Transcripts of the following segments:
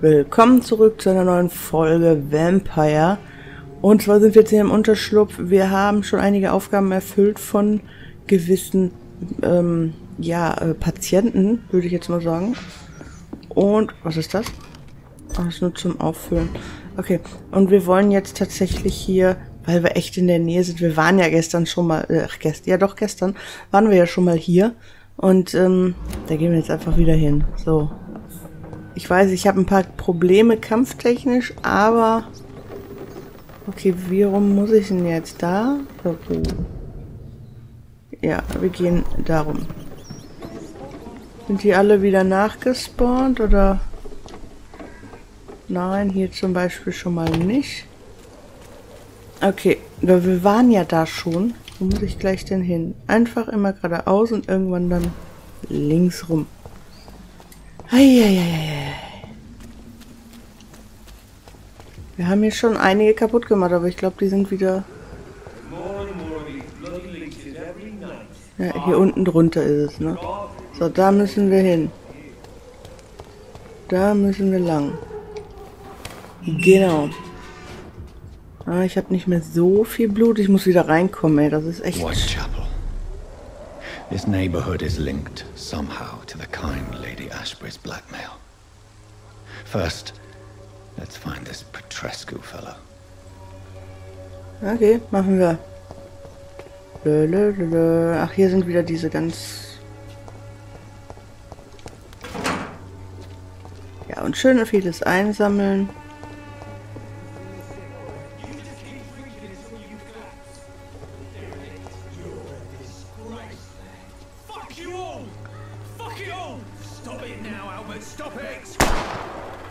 Willkommen zurück zu einer neuen Folge Vampire. Und zwar sind wir jetzt hier im Unterschlupf. Wir haben schon einige Aufgaben erfüllt von gewissen Patienten, würde ich jetzt mal sagen. Und was ist das? Das ist nur zum Auffüllen. Okay, und wir wollen jetzt tatsächlich hier, weil wir echt in der Nähe sind, wir waren ja gestern schon mal, gestern waren wir ja schon mal hier. Und da gehen wir jetzt einfach wieder hin. So. Ich weiß, ich habe ein paar Probleme kampftechnisch, aber... Okay, wie rum muss ich denn jetzt? Da? Okay. Ja, wir gehen darum. Sind die alle wieder nachgespawnt, oder? Nein, hier zum Beispiel schon mal nicht. Okay, wir waren ja da schon. Wo muss ich gleich denn hin? Einfach immer geradeaus und irgendwann dann links rum. Eieieiei. Wir haben hier schon einige kaputt gemacht, aber ich glaube, die sind wieder... Ja, hier unten drunter ist es, ne? So, da müssen wir hin. Da müssen wir lang. Genau. Ah, ich habe nicht mehr so viel Blut. Ich muss wieder reinkommen, ey. Das ist echt... Whitechapel. This neighborhood is linked somehow to the kind Lady Ashbury's blackmail. First, let's find this Petrescu fellow. Okay, machen wir. Ach, hier sind wieder diese ganz... Ja, und schön vieles einsammeln.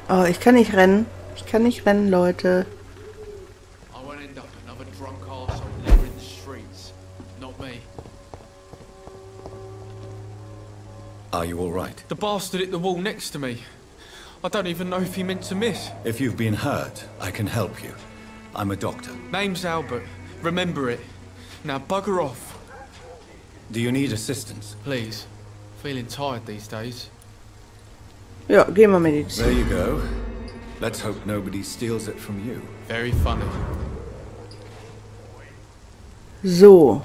Oh, ich kann nicht rennen. Ich kann nicht rennen, Leute. Are you all right? The bastard hit the wall next to me. I don't even know if he meant to miss. If you've been hurt, I can help you. I'm a doctor. Name's Albert. Remember it. Now bugger off. Do you need assistance? Please. Feeling tired these days. Ja, gehen wir Medizin. There you go. Let's hope nobody steals it from you. Very funny. So,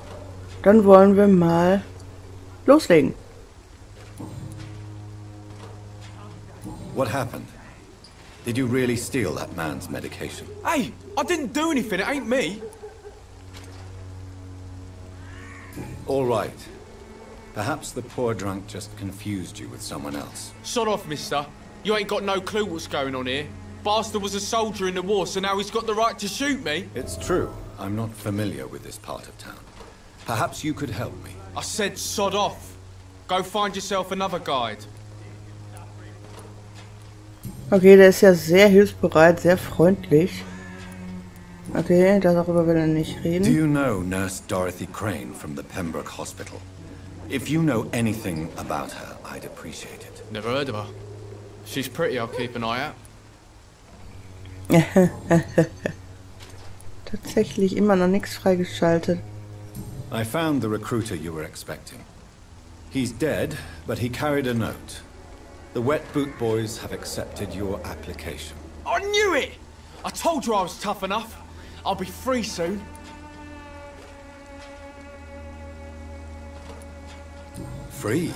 dann wollen wir mal loslegen. What happened? Did you really steal that man's medication? Hey, I didn't do anything. It ain't me. All right. Perhaps the poor drunk just confused you with someone else. Sod off, mister. You ain't got no clue what's going on here. Bastard was a soldier in the war, so now he's got the right to shoot me. It's true. I'm not familiar with this part of town. Perhaps you could help me. I said sod off. Go find yourself another guide. Okay, der ist ja sehr hilfsbereit, sehr freundlich. Okay, darüber will er nicht reden. Do you know Nurse Dorothy Crane from the Pembroke Hospital? If you know anything about her, I'd appreciate it. Never heard of her. She's pretty, I'll keep an eye out. Tatsächlich immer noch nichts freigeschaltet. I found the recruiter you were expecting. He's dead, but he carried a note. The Wet Boot Boys have accepted your application. I knew it! I told you I was tough enough. I'll be free soon. Free?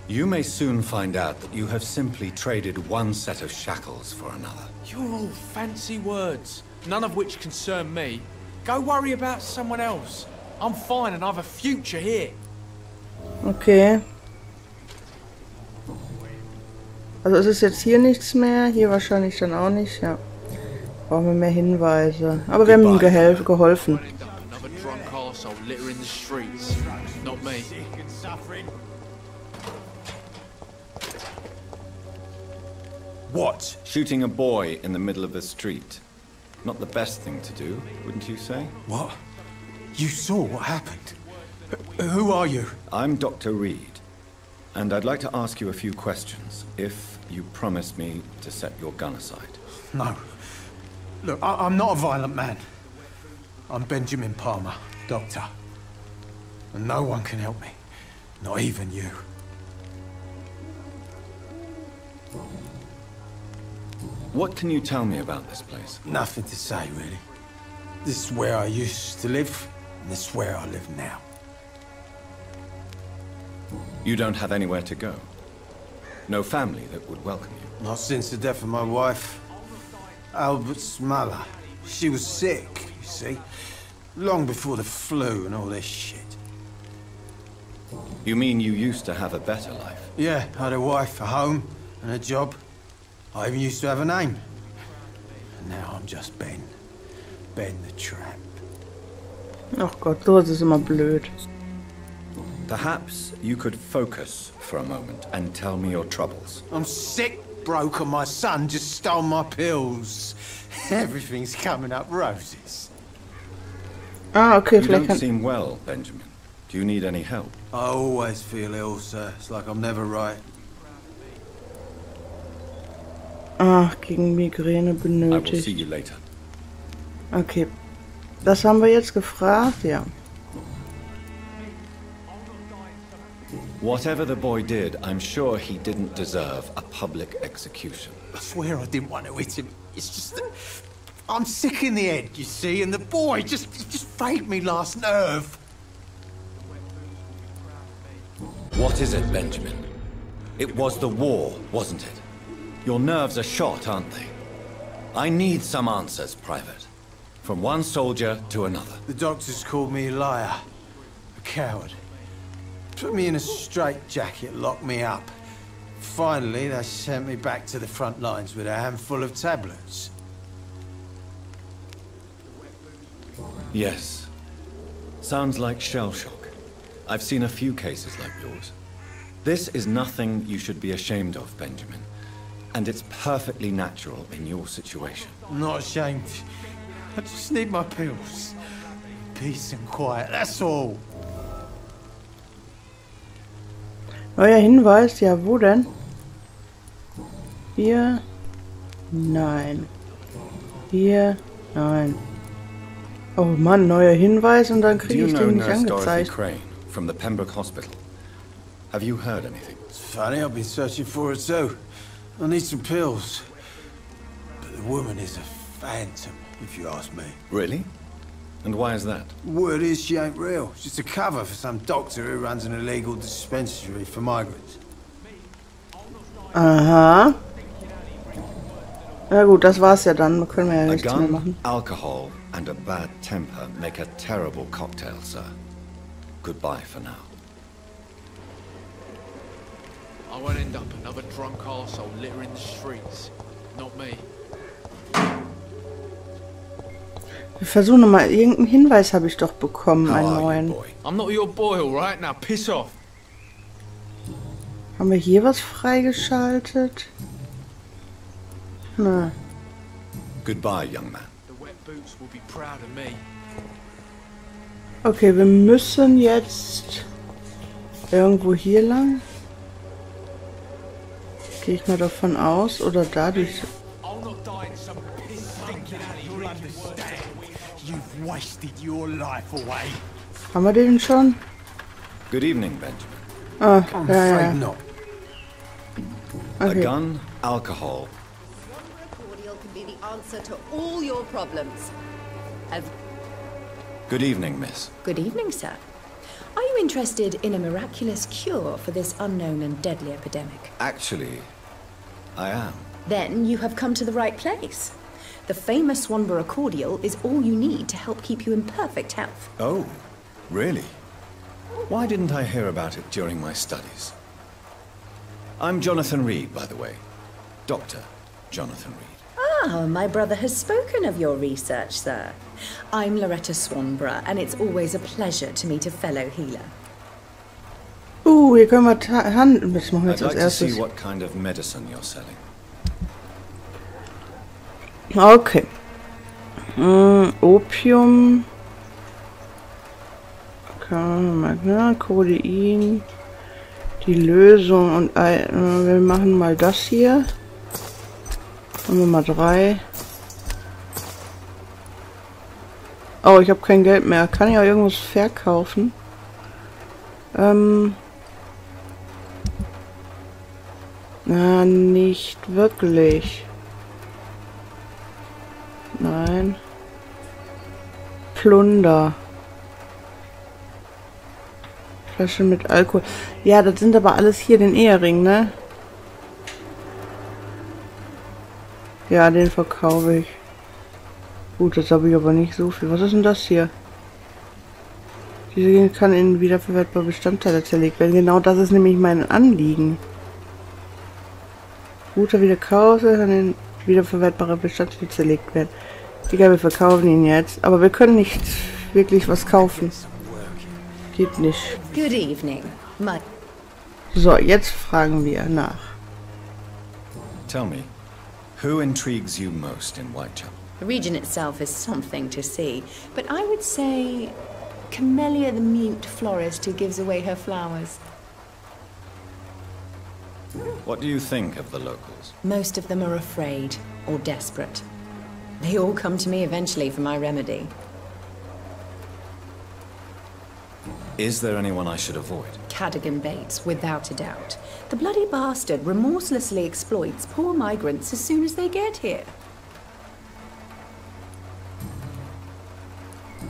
You may soon find out that you have simply traded one set of shackles for another. You're all fancy words, none of which concern me. Go worry about someone else. I'm fine and I've a future here. Okay. Also es ist jetzt hier nichts mehr, hier wahrscheinlich dann auch nicht, ja. Brauchen wir mehr Hinweise. Aber wir haben ihm geholfen. What? Shooting a boy in the middle of the street. Not the best thing to do, wouldn't you say? What? You saw what happened? Who are you? I'm Dr. Reed, and I'd like to ask you a few questions, if you promise me to set your gun aside. No. Look, I'm not a violent man. I'm Benjamin Palmer, doctor. And no one can help me. Not even you. What can you tell me about this place? Nothing to say, really. This is where I used to live, and this is where I live now. You don't have anywhere to go? No family that would welcome you? Not since the death of my wife, Albert's mother. She was sick, you see. Long before the flu and all this shit. You mean you used to have a better life? Yeah, I had a wife, a home, and a job. I even used to have a name. And now I'm just Ben. Ben the Tramp. Ach Gott, sowas ist immer blöd. Perhaps you could focus for a moment and tell me your troubles. I'm sick, broke, and my son just stole my pills. Everything's coming up roses. Ah, okay, You vielleicht don't kann... seem well, Benjamin. Do you need any help? I always feel ill, sir. It's like I'm never right. Ach, gegen Migräne I will see benötigt. you later. Okay. Das haben wir jetzt gefragt, ja. Whatever the boy did, I'm sure he didn't deserve a public execution. I swear I didn't want to hit him. It's just that I'm sick in the head, you see, and the boy just failed me last nerve. What is it, Benjamin? It was the war, wasn't it? Your nerves are shot, aren't they? I need some answers, Private. From one soldier to another. The doctors called me a liar, a coward. Put me in a straitjacket, locked me up. Finally, they sent me back to the front lines with a handful of tablets. Yes. Sounds like shell shock. I've seen a few cases like yours. This is nothing you should be ashamed of, Benjamin. And it's perfectly natural in your situation. I'm not ashamed. I just need my pills. Peace and quiet, that's all. Neuer Hinweis, ja, wo denn? Hier, nein. Hier, nein. Oh Mann, neuer Hinweis und dann Do kriege you ich know den nicht Nurse Dorothy angezeigt. Crane from the Pembroke Hospital? Have you heard anything? It's funny, I've been searching for her too. I need some pills. But the woman is a phantom, if you ask me. Really? And why is that? Word is she ain't real. She's just a cover for some doctor who runs an illegal dispensary for migrants. Aha. Na gut, das war's ja dann. Können wir ja A nichts mehr gun, machen. alcohol, and a bad temper make a terrible cocktail, sir. Goodbye for now. I won't end up another drunk arsehole littering the streets. Not me. Wir versuchen nochmal. Irgendeinen Hinweis habe ich doch bekommen, einen How are you, neuen. boy? I'm not your boy, all right? Now piss off. Haben wir hier was freigeschaltet? Na. Goodbye, young man. The wet boots will be proud of me. Okay, wir müssen jetzt irgendwo hier lang. Gehe ich mal davon aus. Oder dadurch. I'll not die in some piss stinking alley. You'll understand. You've wasted your life away. Haben wir den schon? Good evening, Benjamin. Ah, I'm ja, afraid ja. not. A Okay. gun, alcohol. Cordial can be the answer to all your problems. Good evening, miss. Good evening, sir. Are you interested in a miraculous cure for this unknown and deadly epidemic? Actually, I am. Then you have come to the right place. The famous Swanborough cordial is all you need to help keep you in perfect health. Oh, really? Why didn't I hear about it during my studies? I'm Jonathan Reed, by the way. Dr. Jonathan Reed. Ah, my brother has spoken of your research, sir. I'm Loretta Swanborough, and it's always a pleasure to meet a fellow healer. Hier können wir handeln. Das machen wir I'd jetzt als like to see erstes. what kind of medicine you're selling. Okay. Opium. Codein. Die Lösung und wir machen mal das hier. Machen wir mal 3. Oh, ich habe kein Geld mehr. Kann ich auch irgendwas verkaufen? Na, nicht wirklich. Plunder. Flasche mit Alkohol. Ja, das sind aber alles hier den Ehering, ne? Ja, den verkaufe ich. Gut, das habe ich aber nicht so viel. Was ist denn das hier? Diese kann in wiederverwertbare Bestandteile zerlegt werden. Genau das ist nämlich mein Anliegen. Guter Wiederkauf kann in wiederverwertbare Bestandteile zerlegt werden. Egal, wir verkaufen ihn jetzt. Aber wir können nicht wirklich was kaufen. Geht nicht. Good evening. So, jetzt fragen wir nach. Tell me, who intrigues you most in Whitechapel? The region itself is something to see, but I would say Camellia the mute florist who gives away her flowers. What do you think of the locals? Most of them are afraid or desperate. They all come to me eventually for my remedy. Is there anyone I should avoid? Cadogan Bates, without a doubt. The bloody bastard remorselessly exploits poor migrants as soon as they get here.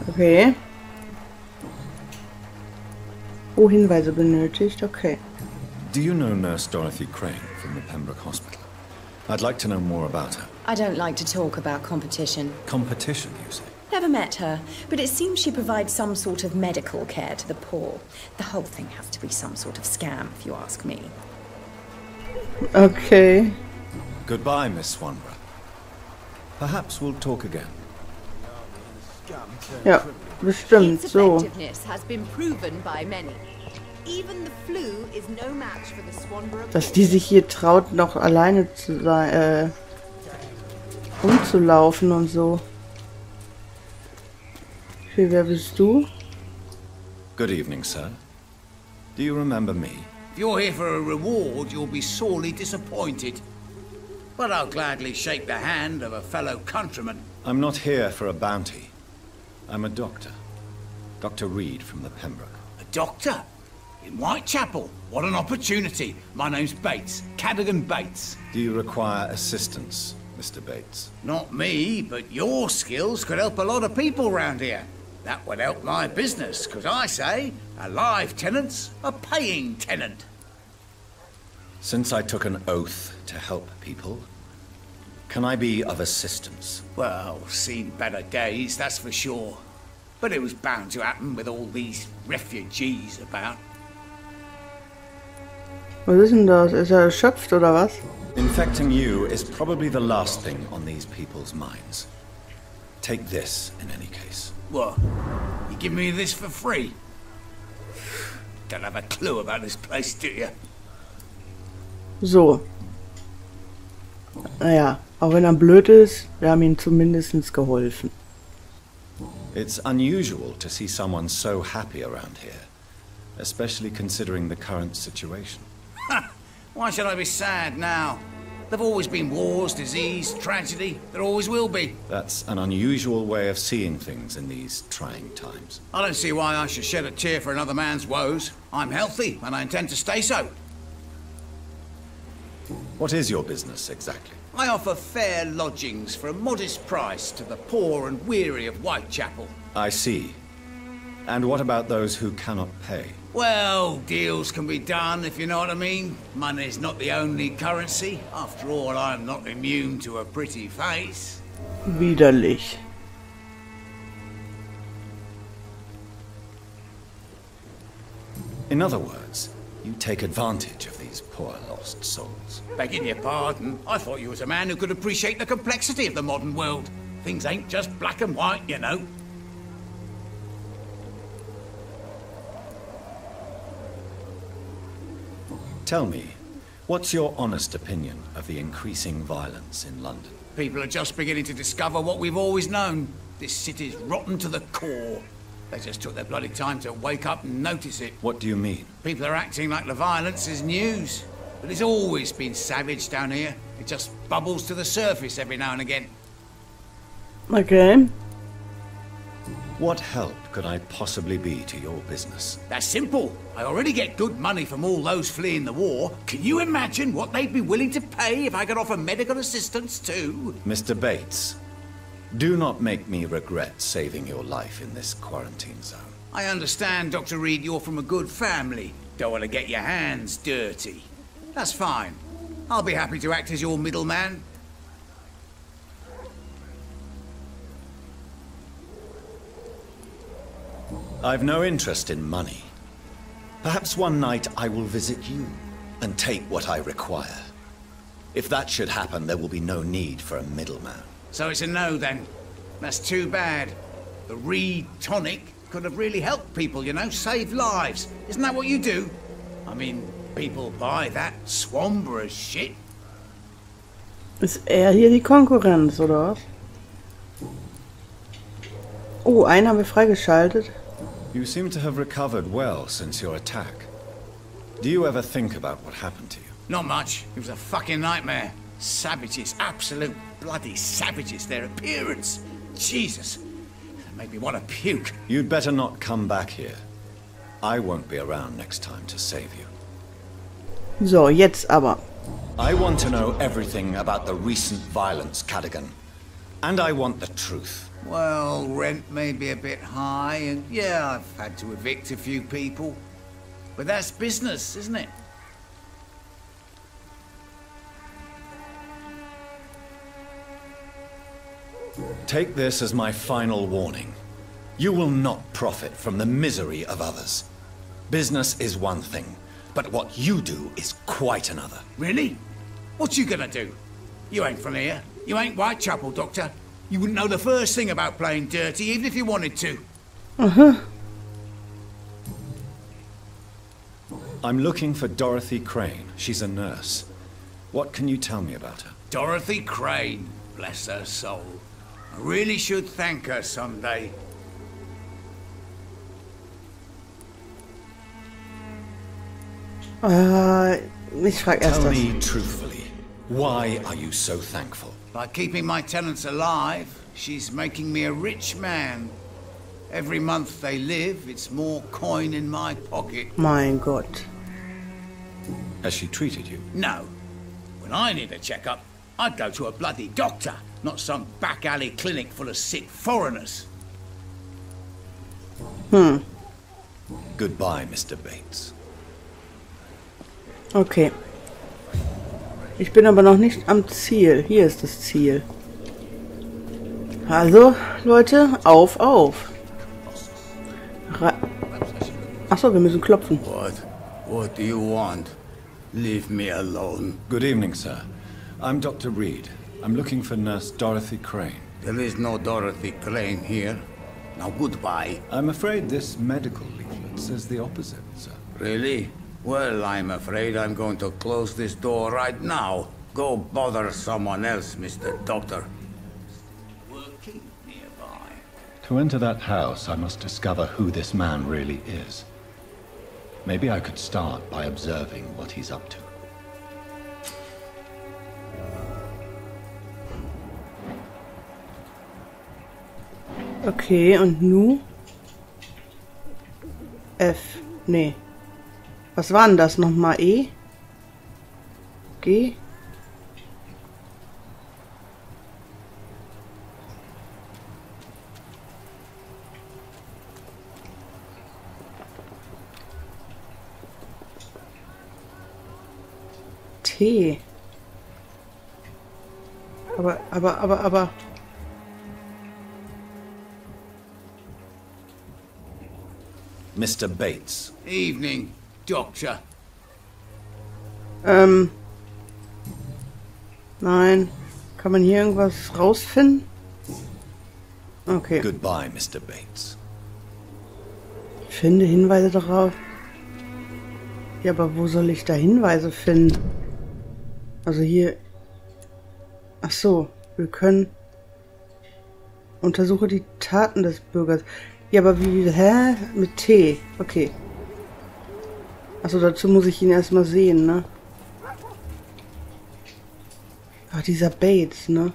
Okay. Oh, Hinweise benötigt. Okay. Do you know Nurse Dorothy Crane from the Pembroke Hospital? I'd like to know more about her. I don't like to talk about competition. Competition, you say? Never met her, but it seems she provides some sort of medical care to the poor. The whole thing has to be some sort of scam, if you ask me. Okay. Goodbye, Miss Swanborough. Perhaps we'll talk again. Ja, bestimmt. Its So. effectiveness has been proven by many. Even the flu is no match for the Swanborough. Dass die sich hier traut, noch alleine zu sein, rumzulaufen und so. Okay, wer bist du? Good evening, sir. Do you remember me? If you're here for a reward, you'll be sorely disappointed. But I'll gladly shake the hand of a fellow countryman. I'm not here for a bounty. I'm a doctor. Dr. Reed from the Pembroke. A doctor? In Whitechapel? What an opportunity. My name's Bates. Cadogan Bates. Do you require assistance, Mr. Bates? Not me, but your skills could help a lot of people round here. That would help my business, because I say, a live tenant's a paying tenant. Since I took an oath to help people, can I be of assistance? Well, seen better days, that's for sure. But it was bound to happen with all these refugees about. Was ist denn das? Ist er erschöpft oder was? Infecting you is probably the last thing on these people's minds. Take this, in any case. What? You give me this for free? Don't have a clue about this place, do you? So. Naja, auch wenn er blöd ist, wir haben ihm zumindest geholfen. It's unusual to see someone so happy around here, especially considering the current situation. Why should I be sad now? There've always been wars, disease, tragedy. There always will be. That's an unusual way of seeing things in these trying times. I don't see why I should shed a tear for another man's woes. I'm healthy, and I intend to stay so. What is your business, exactly? I offer fair lodgings for a modest price to the poor and weary of Whitechapel. I see. And what about those who cannot pay? Well, deals can be done, if you know what I mean. Money's not the only currency. After all, I'm not immune to a pretty face. Widerlich. In other words, you take advantage of these poor lost souls. Begging your pardon, I thought you was a man who could appreciate the complexity of the modern world. Things ain't just black and white, you know. Tell me, what's your honest opinion of the increasing violence in London? People are just beginning to discover what we've always known. This city's rotten to the core. They just took their bloody time to wake up and notice it. What do you mean? People are acting like the violence is news. But it's always been savage down here. It just bubbles to the surface every now and again. Okay. What help could I possibly be to your business? That's simple. I already get good money from all those fleeing the war. Can you imagine what they'd be willing to pay if I could offer medical assistance too? Mr. Bates, Do not make me regret saving your life in this quarantine zone. I understand, Dr. Reed, you're from a good family. Don't want to get your hands dirty. That's fine. I'll be happy to act as your middleman. I've no interest in money. Perhaps one night I will visit you and take what I require. If that should happen, there will be no need for a middleman. So it's a no, then. That's too bad. The Reed tonic could have really helped people, you know, save lives. Isn't that what you do? I mean, people buy that Swanborough shit. Ist er hier die Konkurrenz, oder was? Oh, einen haben wir freigeschaltet. You seem to have recovered well since your attack. Do you ever think about what happened to you? Not much. It was a fucking nightmare. Savages, absolute bloody savages. Their appearance. Jesus. That made me want to puke. You'd better not come back here. I won't be around next time to save you. So, jetzt aber. I want to know everything about the recent violence, Cadogan. And I want the truth. Well, rent may be a bit high, and yeah, I've had to evict a few people. But that's business, isn't it? Take this as my final warning. You will not profit from the misery of others. Business is one thing, but what you do is quite another. Really? What you gonna do? You ain't from here. You ain't Whitechapel, Doctor. You wouldn't know the first thing about playing dirty, even if you wanted to. I'm looking for Dorothy Crane. She's a nurse. What can you tell me about her? Dorothy Crane, bless her soul. I really should thank her someday. Ich frag erst Tell das. me truthfully, why are you so thankful? By keeping my tenants alive, she's making me a rich man. Every month they live, it's more coin in my pocket. Mein Gott. Has she treated you? No. When I need a checkup, I'd go to a bloody doctor, not some back alley clinic full of sick foreigners. Goodbye, Mr. Bates. Okay. Ich bin aber noch nicht am Ziel. Hier ist das Ziel. Also, Leute, auf, auf. Achso, wir müssen klopfen. What do you want? Leave me alone. Good evening, sir. I'm Dr. Reed. I'm looking for Nurse Dorothy Crane. There is no Dorothy Crane here. Now goodbye. I'm afraid this medical leaflet says the opposite, sir. Really? Well, I'm afraid I'm going to close this door right now. Go bother someone else, Mr. Doctor. Working nearby. To enter that house, I must discover who this man really is. Maybe I could start by observing what he's up to. Okay, und nu? F. Nee. Was war denn das nochmal? E? G? T. Aber. Mr. Bates. Evening, Doctor. Nein. Kann man hier irgendwas rausfinden? Okay. Goodbye, Mr. Bates. Finde Hinweise darauf. Ja, aber wo soll ich da Hinweise finden? Also hier... Ach so, wir können... Untersuche die Taten des Bürgers. Ja, aber wie... Hä? Mit T. Okay. Also dazu muss ich ihn erstmal sehen, ne? Ach, dieser Bates, ne?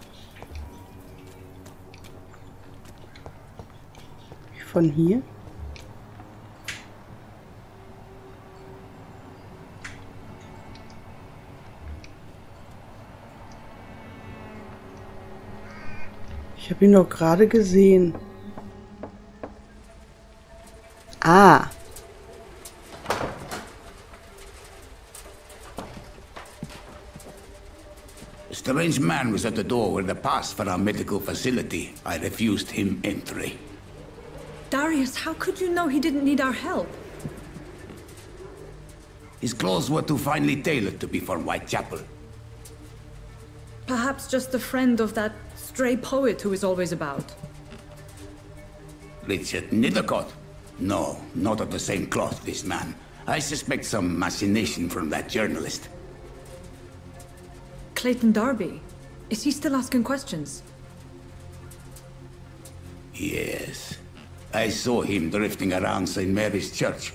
Von hier? Ich habe ihn doch gerade gesehen. Ah. A strange man was at the door with a pass for our medical facility. I refused him entry. Darius, how could you know he didn't need our help? His clothes were too finely tailored to be from Whitechapel. Perhaps just a friend of that stray poet who is always about. Richard Nethercott? No, not of the same cloth, this man. I suspect some machination from that journalist. Clayton Darby. Is he still asking questions? Yes. I saw him drifting around St. Mary's Church.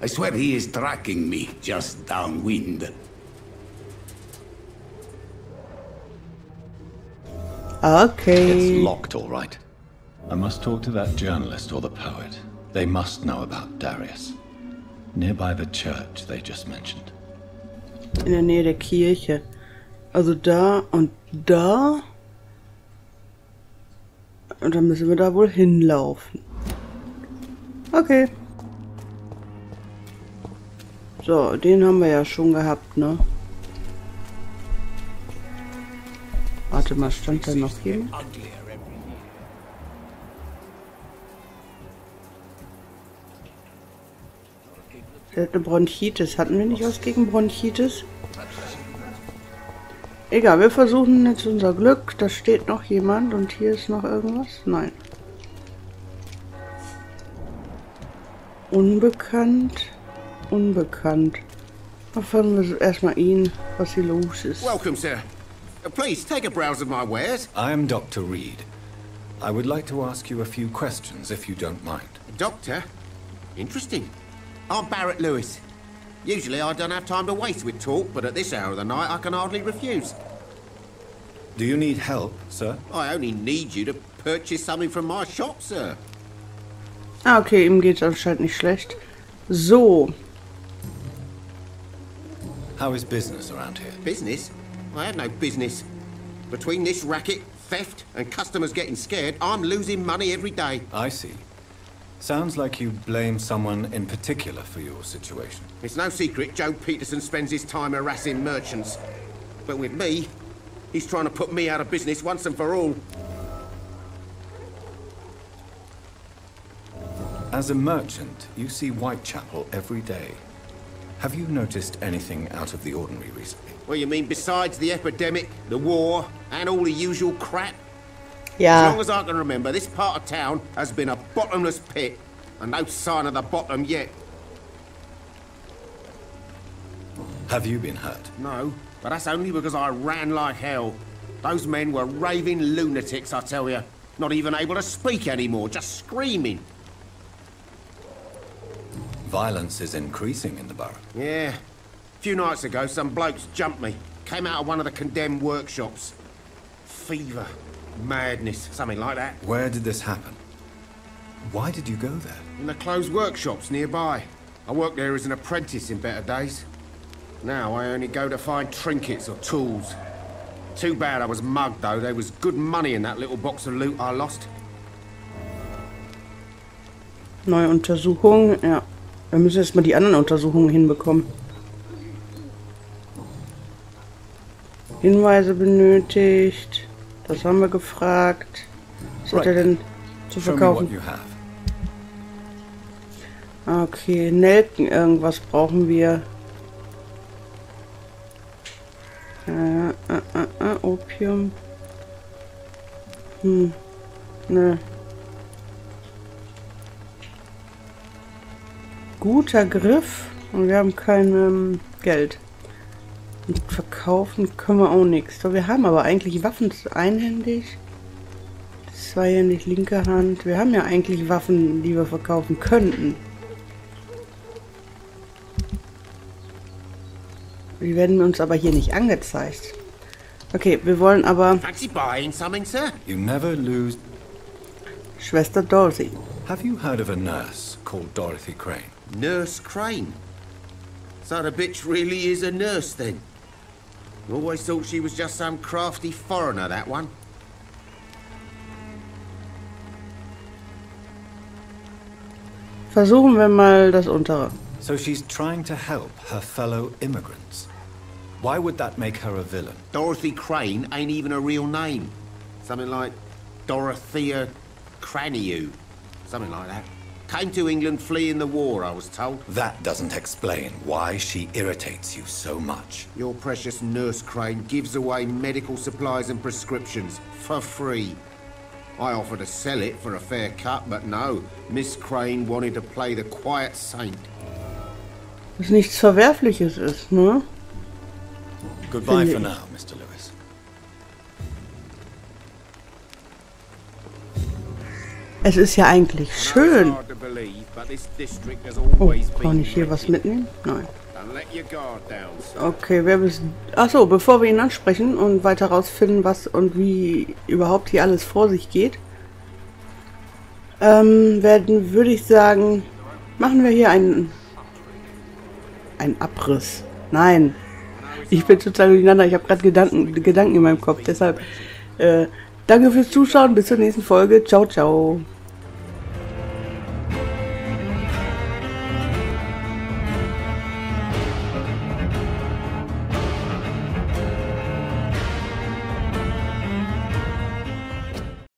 I swear he is tracking me just downwind. Okay. It's locked, all right. I must talk to that journalist or the poet. They must know about Darius. Nearby the church they just mentioned. In der Nähe der Kirche. Also da und da. Und dann müssen wir da wohl hinlaufen. Okay. So, den haben wir ja schon gehabt, ne? Warte mal, stand da noch hier? Der hat eine Bronchitis. Hatten wir nicht was gegen Bronchitis? Egal, wir versuchen jetzt unser Glück. Da steht noch jemand und hier ist noch irgendwas. Nein. Unbekannt. Unbekannt. Dann fragen wir erstmal ihn, was hier los ist. Welcome, sir. Please, take a browse of my wares. I am Dr. Reed. I would like to ask you a few questions, if you don't mind. Doctor? Interesting. I'm Barrett Lewis. Usually I don't have time to waste with talk, but at this hour of the night I can hardly refuse. Do you need help, sir? I only need you to purchase something from my shop, sir. Ah, okay, ihm geht's anscheinend nicht schlecht. So. How is business around here? Business? I have no business. Between this racket, theft, and customers getting scared, I'm losing money every day. I see. Sounds like you blame someone in particular for your situation. It's no secret Joe Peterson spends his time harassing merchants. But with me, he's trying to put me out of business once and for all. As a merchant, you see Whitechapel every day. Have you noticed anything out of the ordinary recently? Well, you mean besides the epidemic, the war, and all the usual crap? Ja. As long as I can remember, this part of town has been a bottomless pit, and no sign of the bottom yet. Have you been hurt? No, but that's only because I ran like hell. Those men were raving lunatics, I tell you. Not even able to speak anymore, just screaming. Violence is increasing in the borough. Yeah. A few nights ago, some blokes jumped me. Came out of one of the condemned workshops. Fever. Madness. Something like that. Where did this happen? Why did you go there? In the closed workshops nearby. I worked there as an apprentice in better days. Now I only go to find trinkets or tools. Too bad I was mugged, though. There was good money in that little box of loot I lost. Neue Untersuchung, ja. Wir müssen erstmal die anderen Untersuchungen hinbekommen. Hinweise benötigt. Das haben wir gefragt. Was hat er denn zu verkaufen? Okay, Nelken, irgendwas brauchen wir. Opium. Ne. Guter Griff. Und wir haben kein Geld. Und verkaufen können wir auch nichts. So, wir haben aber eigentlich Waffen einhändig. Zweihändig, linke Hand. Wir haben ja eigentlich Waffen, die wir verkaufen könnten. Die werden uns aber hier nicht angezeigt. Okay, wir wollen aber... Fancy buying something, sir? You never lose... Schwester Dorothy. Have you heard of a nurse called Dorothy Crane? Nurse Crane? So the bitch really is a nurse, then? Always thought she was just some crafty foreigner, that one. Versuchen wir mal das untere. So she's trying to help her fellow immigrants. Why would that make her a villain? Dorothy Crane ain't even a real name. Something like Dorothea Cranew. Something like that. Came to England fleeing the war, I was told. That doesn't explain why she irritates you so much. Your precious nurse Crane gives away medical supplies and prescriptions for free. I offered to sell it for a fair cut, but no. Miss Crane wanted to play the quiet saint. Was nichts Verwerfliches ist, ne? Goodbye for now, Mr. Lewis. Es ist ja eigentlich schön. Oh, kann ich hier was mitnehmen? Nein. Okay, wer bist... Achso, bevor wir ihn ansprechen und weiter rausfinden, was und wie überhaupt hier alles vor sich geht, würde ich sagen, machen wir hier einen Abriss. Nein, ich bin total durcheinander. Ich habe gerade Gedanken in meinem Kopf. Deshalb danke fürs Zuschauen. Bis zur nächsten Folge. Ciao, ciao.